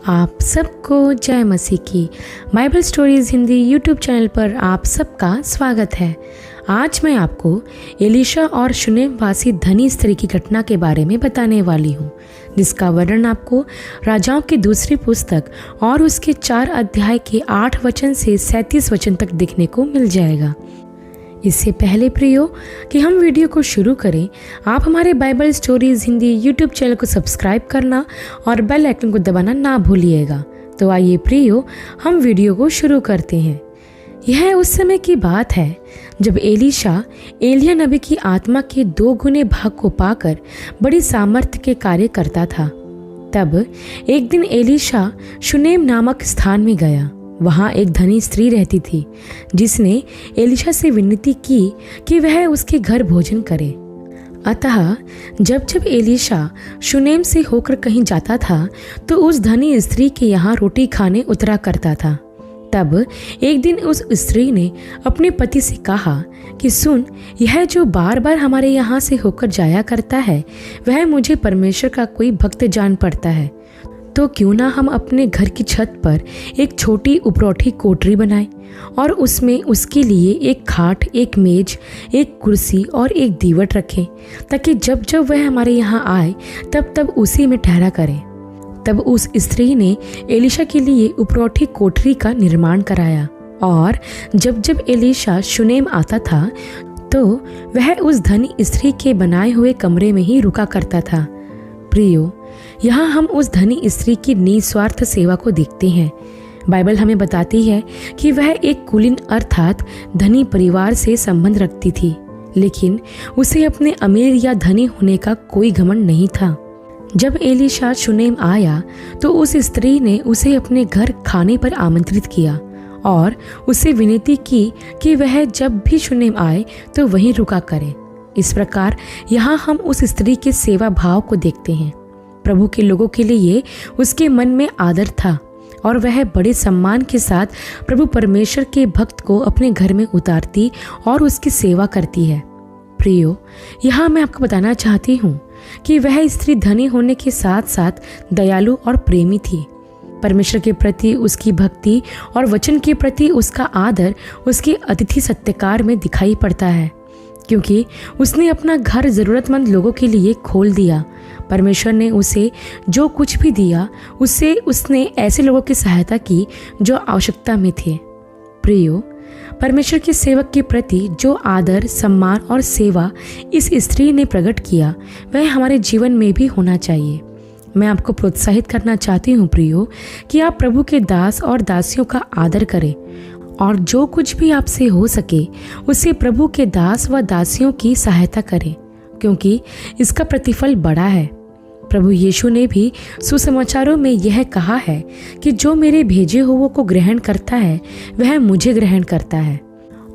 आप सबको जय मसीह की Bible stories Hindi YouTube channel पर आप सबका स्वागत है। आज मैं आपको एलीशा और शुनेम वासी धनी स्त्री की घटना के बारे में बताने वाली हूँ, जिसका वर्णन आपको राजाओं की दूसरी पुस्तक और उसके 4 अध्याय के 8 वचन से 37 वचन तक देखने को मिल जाएगा। इससे पहले प्रियो कि हम वीडियो को शुरू करें, आप हमारे Bible stories Hindi YouTube channel को सब्सक्राइब करना और बेल आइकन को दबाना ना भूलिएगा। तो आइए प्रियो, हम वीडियो को शुरू करते हैं। यह उस समय की बात है जब एलीशा एलिय्याह नबी की आत्मा के 2 गुने भाग को पाकर बड़ी सामर्थ्य के कार्य करता था। तब एक दिन एलीशा शुनेम नामक स्थान में गया। वहाँ एक धनी स्त्री रहती थी, जिसने एलीशा से विनती की कि वह उसके घर भोजन करे। अतः जब जब एलीशा शुनेम से होकर कहीं जाता था तो उस धनी स्त्री के यहाँ रोटी खाने उतरा करता था। तब एक दिन उस स्त्री ने अपने पति से कहा कि सुन, यह जो बार बार हमारे यहाँ से होकर जाया करता है, वह मुझे परमेश्वर का कोई भक्त जान पड़ता है। तो क्यों ना हम अपने घर की छत पर एक छोटी उपरौठी कोठरी बनाएं और उसमें उसके लिए एक खाट, एक मेज, एक कुर्सी और एक दीवट रखें, ताकि जब जब वह हमारे यहाँ आए तब तब उसी में ठहरा करे। तब उस स्त्री ने एलीशा के लिए उपरौठी कोठरी का निर्माण कराया, और जब जब एलीशा शुनेम आता था तो वह उस धनी स्त्री के बनाए हुए कमरे में ही रुका करता था। प्रियो, यहाँ हम उस धनी स्त्री की निस्वार्थ सेवा को देखते हैं। बाइबल हमें बताती है कि वह एक कुलीन अर्थात धनी परिवार से संबंध रखती थी, लेकिन उसे अपने अमीर या धनी होने का कोई घमंड नहीं था। जब एलीशा शुनेम आया तो उस स्त्री ने उसे अपने घर खाने पर आमंत्रित किया और उससे विनती की कि वह जब भी शुनेम आए तो वहीं रुका करे। इस प्रकार यहाँ हम उस स्त्री के सेवा भाव को देखते हैं। प्रभु के लोगों के लिए उसके मन में आदर था और वह बड़े सम्मान के साथ प्रभु परमेश्वर के भक्त को अपने घर में उतारती और उसकी सेवा करती है। प्रियो, यहाँ मैं आपको बताना चाहती हूँ कि वह स्त्री धनी होने के साथ साथ दयालु और प्रेमी थी। परमेश्वर के प्रति उसकी भक्ति और वचन के प्रति उसका आदर उसके अतिथि सत्कार में दिखाई पड़ता है, क्योंकि उसने अपना घर ज़रूरतमंद लोगों के लिए खोल दिया। परमेश्वर ने उसे जो कुछ भी दिया, उससे उसने ऐसे लोगों की सहायता की जो आवश्यकता में थे। प्रियो, परमेश्वर के सेवक के प्रति जो आदर, सम्मान और सेवा इस स्त्री ने प्रकट किया, वह हमारे जीवन में भी होना चाहिए। मैं आपको प्रोत्साहित करना चाहती हूँ प्रियो, कि आप प्रभु के दास और दासियों का आदर करें और जो कुछ भी आपसे हो सके उसे प्रभु के दास व दासियों की सहायता करें, क्योंकि इसका प्रतिफल बड़ा है। प्रभु यीशु ने भी सुसमाचारों में यह कहा है कि जो मेरे भेजे हुओं को ग्रहण करता है वह मुझे ग्रहण करता है,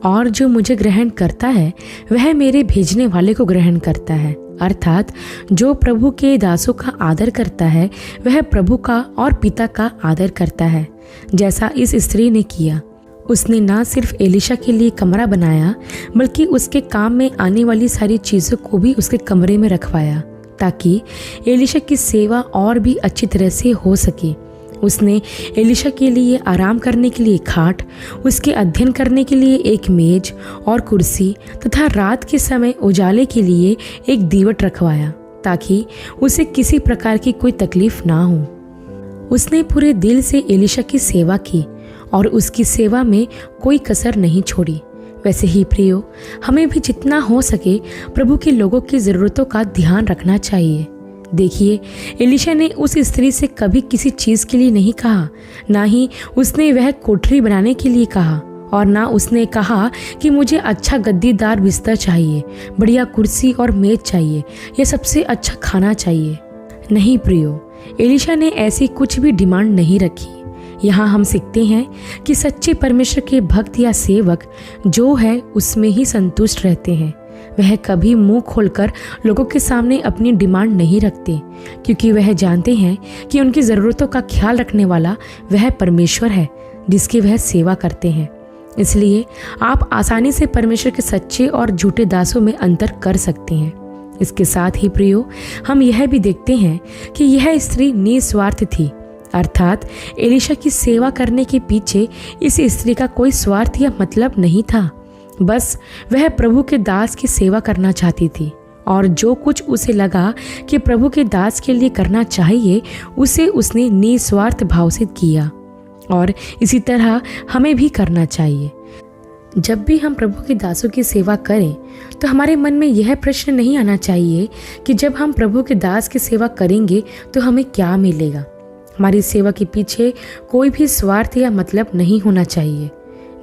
और जो मुझे ग्रहण करता है वह मेरे भेजने वाले को ग्रहण करता है। अर्थात जो प्रभु के दासों का आदर करता है वह प्रभु का और पिता का आदर करता है, जैसा इस स्त्री ने किया। उसने ना सिर्फ एलीशा के लिए कमरा बनाया, बल्कि उसके काम में आने वाली सारी चीज़ों को भी उसके कमरे में रखवाया, ताकि एलीशा की सेवा और भी अच्छी तरह से हो सके। उसने एलीशा के लिए आराम करने के लिए खाट, उसके अध्ययन करने के लिए एक मेज और कुर्सी तथा रात के उजाले उजाले के लिए एक दीवट रखवाया, ताकि उसे किसी प्रकार की कोई तकलीफ ना हो। उसने पूरे दिल से एलीशा की सेवा की और उसकी सेवा में कोई कसर नहीं छोड़ी। वैसे ही प्रियो, हमें भी जितना हो सके प्रभु के लोगों की ज़रूरतों का ध्यान रखना चाहिए। देखिए, एलीशा ने उस स्त्री से कभी किसी चीज़ के लिए नहीं कहा, ना ही उसने वह कोठरी बनाने के लिए कहा, और ना उसने कहा कि मुझे अच्छा गद्दीदार बिस्तर चाहिए, बढ़िया कुर्सी और मेज चाहिए, या सबसे अच्छा खाना चाहिए। नहीं प्रियो, एलीशा ने ऐसी कुछ भी डिमांड नहीं रखी। यहाँ हम सीखते हैं कि सच्चे परमेश्वर के भक्त या सेवक जो है उसमें ही संतुष्ट रहते हैं। वह कभी मुंह खोलकर लोगों के सामने अपनी डिमांड नहीं रखते, क्योंकि वह जानते हैं कि उनकी ज़रूरतों का ख्याल रखने वाला वह परमेश्वर है जिसकी वह सेवा करते हैं। इसलिए आप आसानी से परमेश्वर के सच्चे और झूठे दासों में अंतर कर सकते हैं। इसके साथ ही प्रियो, हम यह भी देखते हैं कि यह स्त्री निस्वार्थ थी। अर्थात एलिशा की सेवा करने के पीछे इस स्त्री का कोई स्वार्थ या मतलब नहीं था। बस वह प्रभु के दास की सेवा करना चाहती थी और जो कुछ उसे लगा कि प्रभु के दास के लिए करना चाहिए उसे उसने निस्वार्थ भाव से किया। और इसी तरह हमें भी करना चाहिए। जब भी हम प्रभु के दासों की सेवा करें तो हमारे मन में यह प्रश्न नहीं आना चाहिए कि जब हम प्रभु के दास की सेवा करेंगे तो हमें क्या मिलेगा। हमारी सेवा के पीछे कोई भी स्वार्थ या मतलब नहीं होना चाहिए।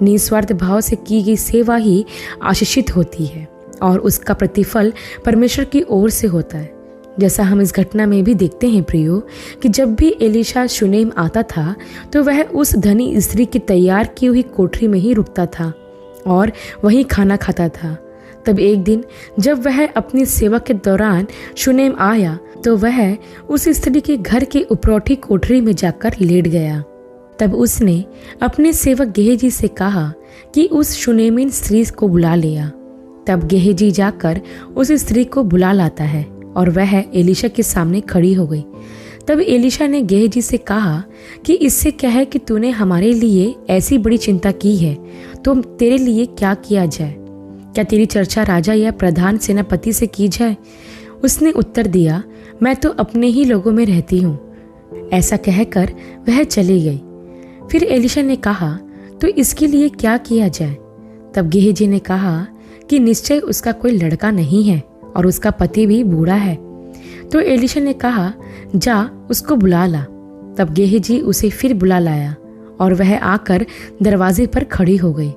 निस्वार्थ भाव से की गई सेवा ही आशीषित होती है और उसका प्रतिफल परमेश्वर की ओर से होता है। जैसा हम इस घटना में भी देखते हैं प्रियो कि जब भी एलिशा शुनेम आता था तो वह उस धनी स्त्री की तैयार की हुई कोठरी में ही रुकता था और वहीं खाना खाता था। तब एक दिन जब वह अपनी सेवा के दौरान शुनेम आया तो वह उस स्त्री के घर के उपरौठी कोठरी में जाकर लेट गया। तब उसने अपने सेवक गेहजी से कहा कि उस शुनेमिन स्त्री को बुला लिया। तब गेहजी जाकर उस स्त्री को बुला लाता है और वह एलिशा के सामने खड़ी हो गई। तब एलिशा ने गेहजी से कहा कि इससे क्या है कि तूने हमारे लिए ऐसी बड़ी चिंता की है, तो तेरे लिए क्या किया जाए? क्या तेरी चर्चा राजा या प्रधान सेनापति से की जाए? उसने उत्तर दिया, मैं तो अपने ही लोगों में रहती हूँ। ऐसा कहकर वह चली गई। फिर एलिशा ने कहा, तो इसके लिए क्या किया जाए? तब गेहजी ने कहा कि निश्चय उसका कोई लड़का नहीं है और उसका पति भी बूढ़ा है। तो एलिशा ने कहा, जा उसको बुला ला। तब गेहजी उसे फिर बुला लाया और वह आकर दरवाजे पर खड़ी हो गई।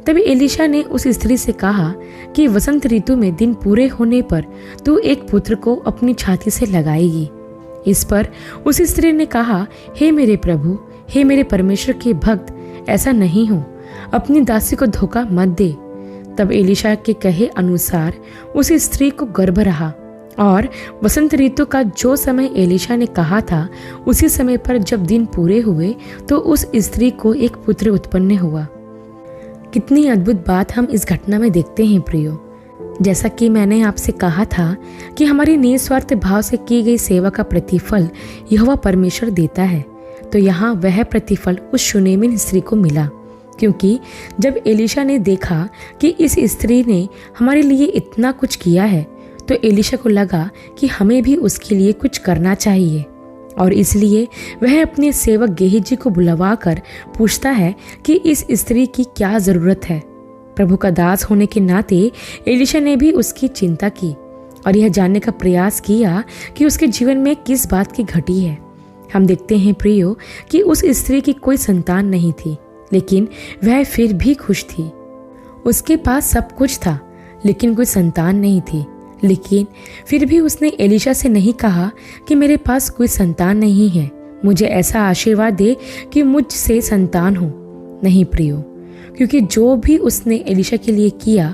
तब एलिशा ने उस स्त्री से कहा कि वसंत ऋतु में दिन पूरे होने पर तू एक पुत्र को अपनी छाती से लगाएगी। इस पर उस स्त्री ने कहा, हे मेरे प्रभु, हे मेरे परमेश्वर के भक्त, ऐसा नहीं हो, अपनी दासी को धोखा मत दे। तब एलिशा के कहे अनुसार उस स्त्री को गर्भ रहा और वसंत ऋतु का जो समय एलिशा ने कहा था उसी समय पर जब दिन पूरे हुए तो उस स्त्री को एक पुत्र उत्पन्न हुआ। कितनी अद्भुत बात हम इस घटना में देखते हैं प्रियो। जैसा कि मैंने आपसे कहा था कि हमारी निस्वार्थ भाव से की गई सेवा का प्रतिफल यहोवा परमेश्वर देता है, तो यहाँ वह प्रतिफल उस शुनेमिन स्त्री को मिला। क्योंकि जब एलिशा ने देखा कि इस स्त्री ने हमारे लिए इतना कुछ किया है तो एलिशा को लगा कि हमें भी उसके लिए कुछ करना चाहिए और इसलिए वह अपने सेवक गेहजी को बुलवाकर पूछता है कि इस स्त्री की क्या ज़रूरत है। प्रभु का दास होने के नाते एलिशा ने भी उसकी चिंता की और यह जानने का प्रयास किया कि उसके जीवन में किस बात की घटी है। हम देखते हैं प्रियो कि उस स्त्री की कोई संतान नहीं थी, लेकिन वह फिर भी खुश थी। उसके पास सब कुछ था लेकिन कोई संतान नहीं थी, लेकिन फिर भी उसने एलिशा से नहीं कहा कि मेरे पास कोई संतान नहीं है, मुझे ऐसा आशीर्वाद दे कि मुझसे संतान हो। नहीं प्रियो, क्योंकि जो भी उसने एलिशा के लिए किया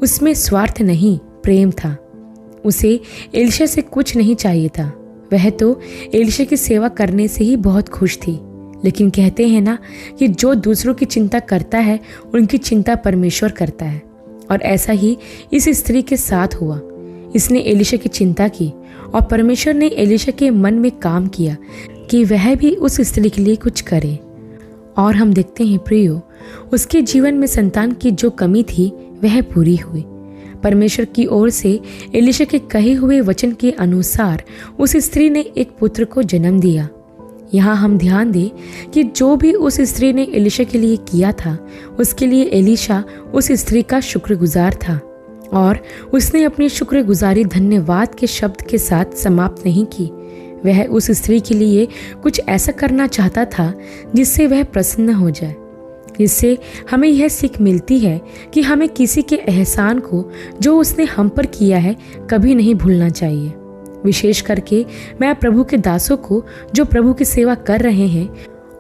उसमें स्वार्थ नहीं, प्रेम था। उसे एलिशा से कुछ नहीं चाहिए था, वह तो एलिशा की सेवा करने से ही बहुत खुश थी। लेकिन कहते हैं ना कि जो दूसरों की चिंता करता है उनकी चिंता परमेश्वर करता है, और ऐसा ही इस स्त्री के साथ हुआ। इसने एलिशा की चिंता की और परमेश्वर ने एलिशा के मन में काम किया कि वह भी उस स्त्री के लिए कुछ करे। और हम देखते हैं प्रियो, उसके जीवन में संतान की जो कमी थी वह पूरी हुई। परमेश्वर की ओर से एलिशा के कहे हुए वचन के अनुसार उस स्त्री ने एक पुत्र को जन्म दिया। यहाँ हम ध्यान दें कि जो भी उस स्त्री ने एलिशा के लिए किया था उसके लिए एलिशा उस स्त्री का शुक्रगुजार था और उसने अपनी शुक्रगुजारी धन्यवाद के शब्द के साथ समाप्त नहीं की। वह उस स्त्री के लिए कुछ ऐसा करना चाहता था जिससे वह प्रसन्न हो जाए। इससे हमें यह सीख मिलती है कि हमें किसी के एहसान को जो उसने हम पर किया है कभी नहीं भूलना चाहिए। विशेष करके मैं प्रभु के दासों को जो प्रभु की सेवा कर रहे हैं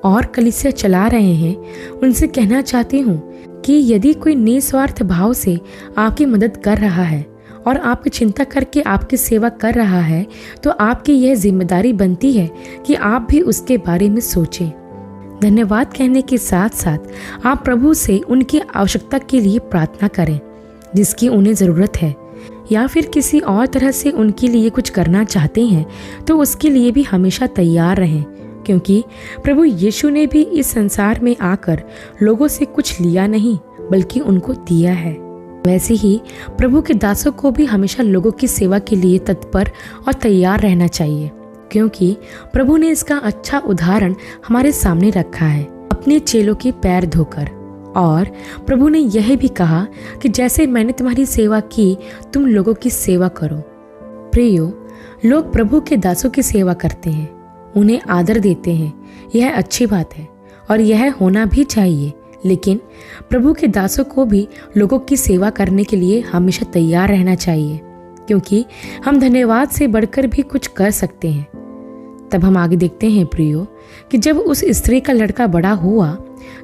और कलीसिया चला रहे हैं उनसे कहना चाहती हूँ कि यदि कोई निस्वार्थ भाव से आपकी मदद कर रहा है और आपकी चिंता करके आपकी सेवा कर रहा है तो आपकी यह जिम्मेदारी बनती है कि आप भी उसके बारे में सोचें। धन्यवाद कहने के साथ साथ आप प्रभु से उनकी आवश्यकता के लिए प्रार्थना करें जिसकी उन्हें ज़रूरत है, या फिर किसी और तरह से उनके लिए कुछ करना चाहते हैं तो उसके लिए भी हमेशा तैयार रहें। क्योंकि प्रभु यीशु ने भी इस संसार में आकर लोगों से कुछ लिया नहीं बल्कि उनको दिया है। वैसे ही प्रभु के दासों को भी हमेशा लोगों की सेवा के लिए तत्पर और तैयार रहना चाहिए, क्योंकि प्रभु ने इसका अच्छा उदाहरण हमारे सामने रखा है अपने चेलों के पैर धोकर। और प्रभु ने यह भी कहा कि जैसे मैंने तुम्हारी सेवा की तुम लोगों की सेवा करो। प्रियो, लोग प्रभु के दासों की सेवा करते हैं, उन्हें आदर देते हैं, यह अच्छी बात है और यह होना भी चाहिए। लेकिन प्रभु के दासों को भी लोगों की सेवा करने के लिए हमेशा तैयार रहना चाहिए, क्योंकि हम धन्यवाद से बढ़कर भी कुछ कर सकते हैं। तब हम आगे देखते हैं प्रियो कि जब उस स्त्री का लड़का बड़ा हुआ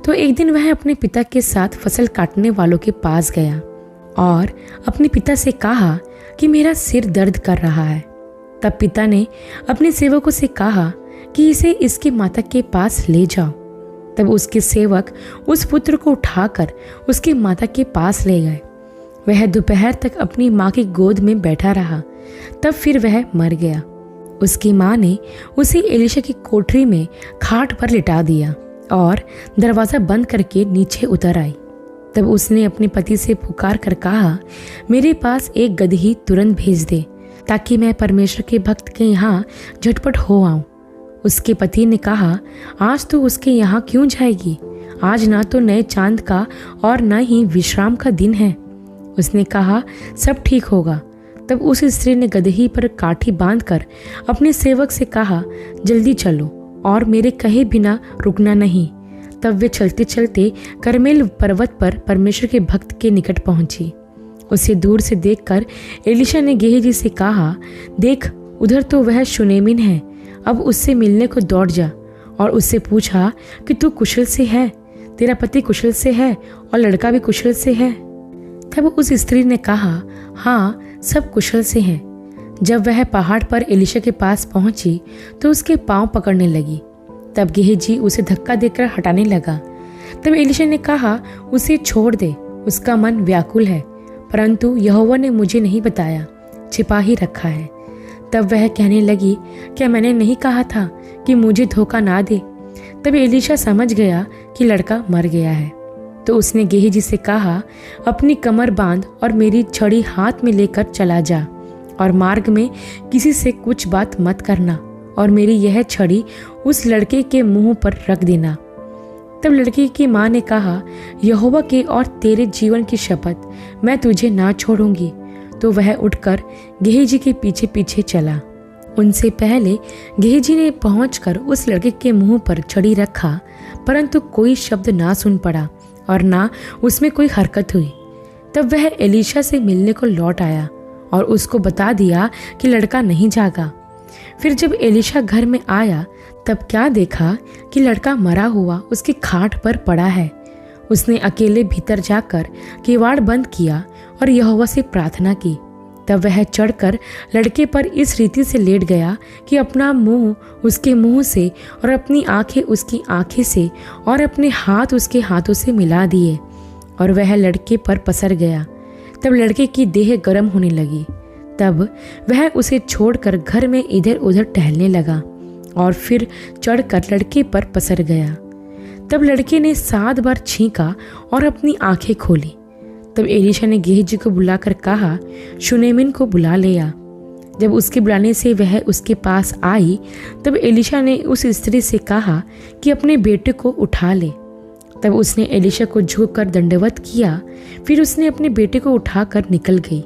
तो एक दिन वह अपने पिता के साथ फसल काटने वालों के पास गया और अपने पिता से कहा कि मेरा सिर दर्द कर रहा है। तब पिता ने अपने सेवकों से कहा कि इसे इसकी माता के पास ले जाओ। तब उसके सेवक उस पुत्र को उठाकर उसकी माता के पास ले गए। वह दोपहर तक अपनी माँ की गोद में बैठा रहा, तब फिर वह मर गया। उसकी माँ ने उसे एलीशा की कोठरी में खाट पर लिटा दिया और दरवाज़ा बंद करके नीचे उतर आई। तब उसने अपने पति से पुकार कर कहा, मेरे पास एक गदही तुरंत भेज दे ताकि मैं परमेश्वर के भक्त के यहाँ झटपट हो आऊँ। उसके पति ने कहा, आज तो उसके यहाँ क्यों जाएगी? आज ना तो नए चांद का और न ही विश्राम का दिन है। उसने कहा, सब ठीक होगा। तब उस स्त्री ने गदही पर काठी बांधकर अपने सेवक से कहा, जल्दी चलो और मेरे कहे बिना रुकना नहीं। तब वे चलते चलते करमेल पर्वत पर परमेश्वर के भक्त के निकट पहुंची। उसे दूर से देखकर एलीशा ने गेहजी से कहा, देख उधर तो वह शूनेमिन है, अब उससे मिलने को दौड़ जा और उससे पूछा कि तू कुशल से है, तेरा पति कुशल से है और लड़का भी कुशल से है। तब उस स्त्री ने कहा, हाँ सब कुशल से हैं। जब वह पहाड़ पर एलीशा के पास पहुंची तो उसके पांव पकड़ने लगी। तब गेहजी उसे धक्का देकर हटाने लगा। तब एलीशा ने कहा, उसे छोड़ दे, उसका मन व्याकुल है, परंतु यहोवा ने मुझे नहीं बताया, छिपा ही रखा है। तब वह कहने लगी, क्या मैंने नहीं कहा था कि मुझे धोखा ना दे? तब एलीशा समझ गया कि लड़का मर गया है। तो उसने गेहजी से कहा, अपनी कमर बांध और मेरी छड़ी हाथ में लेकर चला जा और मार्ग में किसी से कुछ बात मत करना और मेरी यह छड़ी उस लड़के के मुंह पर रख देना। तब लड़के की माँ ने कहा, यहोवा के और तेरे जीवन की शपथ, मैं तुझे ना छोड़ूंगी। तो वह उठकर गेहजी के पीछे पीछे चला। उनसे पहले गेहजी ने पहुंचकर उस लड़के के मुंह पर छड़ी रखा, परंतु कोई शब्द ना सुन पड़ा और ना उसमें कोई हरकत हुई। तब वह एलीशा से मिलने को लौट आया और उसको बता दिया कि लड़का नहीं जागा। फिर जब एलीशा घर में आया तब क्या देखा कि लड़का मरा हुआ उसकी खाट पर पड़ा है। उसने अकेले भीतर जाकर किवाड़ बंद किया और यहोवा से प्रार्थना की। तब वह चढ़कर लड़के पर इस रीति से लेट गया कि अपना मुंह उसके मुंह से और अपनी आंखें उसकी आंखें से और अपने हाथ उसके हाथों से मिला दिए और वह लड़के पर पसर गया। तब लड़के की देह गर्म होने लगी। तब वह उसे छोड़कर घर में इधर उधर टहलने लगा और फिर चढ़कर लड़के पर पसर गया। तब लड़के ने 7 बार छींका और अपनी आंखें खोली। तब एलीशा ने गेहजी को बुलाकर कहा, शूनेमिन को बुला ले आ। जब उसके बुलाने से वह उसके पास आई तब एलीशा ने उस स्त्री से कहा कि अपने बेटे को उठा ले। तब उसने एलीशा को झुककर दंडवत किया। फिर उसने अपने बेटे को उठाकर निकल गई।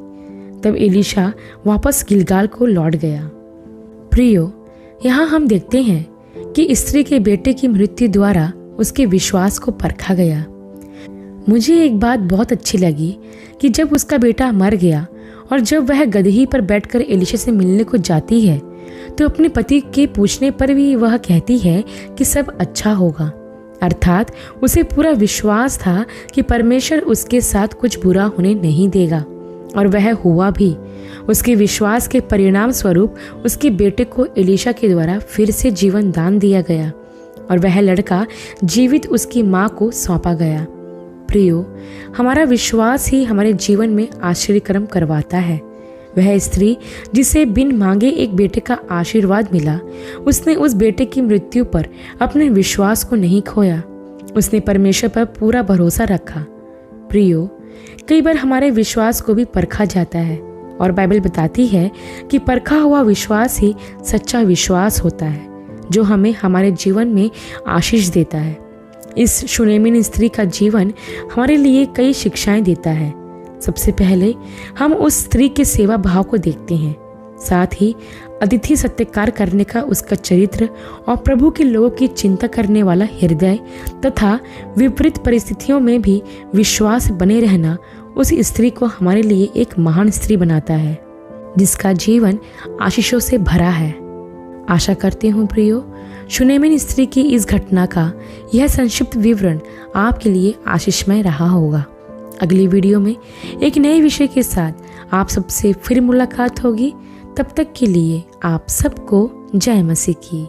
तब एलीशा वापस गिलगाल को लौट गया। प्रियो, यहाँ हम देखते हैं कि स्त्री के बेटे की मृत्यु द्वारा उसके विश्वास को परखा गया। मुझे एक बात बहुत अच्छी लगी कि जब उसका बेटा मर गया और जब वह गदही पर बैठकर एलीशा से मिलने को जाती है तो अपने पति के पूछने पर भी वह कहती है कि सब अच्छा होगा। अर्थात उसे पूरा विश्वास था कि परमेश्वर उसके साथ कुछ बुरा होने नहीं देगा और वह हुआ भी। उसके विश्वास के परिणाम स्वरूप उसके बेटे को एलीशा के द्वारा फिर से जीवन दान दिया गया और वह लड़का जीवित उसकी माँ को सौंपा गया। प्रियो, हमारा विश्वास ही हमारे जीवन में आश्चर्य कर्म करवाता है। वह स्त्री जिसे बिन मांगे एक बेटे का आशीर्वाद मिला, उसने उस बेटे की मृत्यु पर अपने विश्वास को नहीं खोया। उसने परमेश्वर पर पूरा भरोसा रखा। प्रियो, कई बार हमारे विश्वास को भी परखा जाता है और बाइबल बताती है कि परखा हुआ विश्वास ही सच्चा विश्वास होता है, जो हमें हमारे जीवन में आशीष देता है। इस शूनेमिन स्त्री का जीवन हमारे लिए कई शिक्षाएं देता है। सबसे पहले हम उस स्त्री के सेवा भाव को देखते हैं, साथ ही अतिथि सत्कार करने का उसका चरित्र और प्रभु के लोगों की चिंता करने वाला हृदय तथा विपरीत परिस्थितियों में भी विश्वास बने रहना उस स्त्री को हमारे लिए एक महान स्त्री बनाता है, जिसका जीवन आशीषों से भरा है। आशा करती हूँ प्रियो, शूनेमिन स्त्री की इस घटना का यह संक्षिप्त विवरण आपके लिए आशीषमय रहा होगा। अगली वीडियो में एक नए विषय के साथ आप सबसे फिर मुलाकात होगी। तब तक के लिए आप सबको जय मसीह की।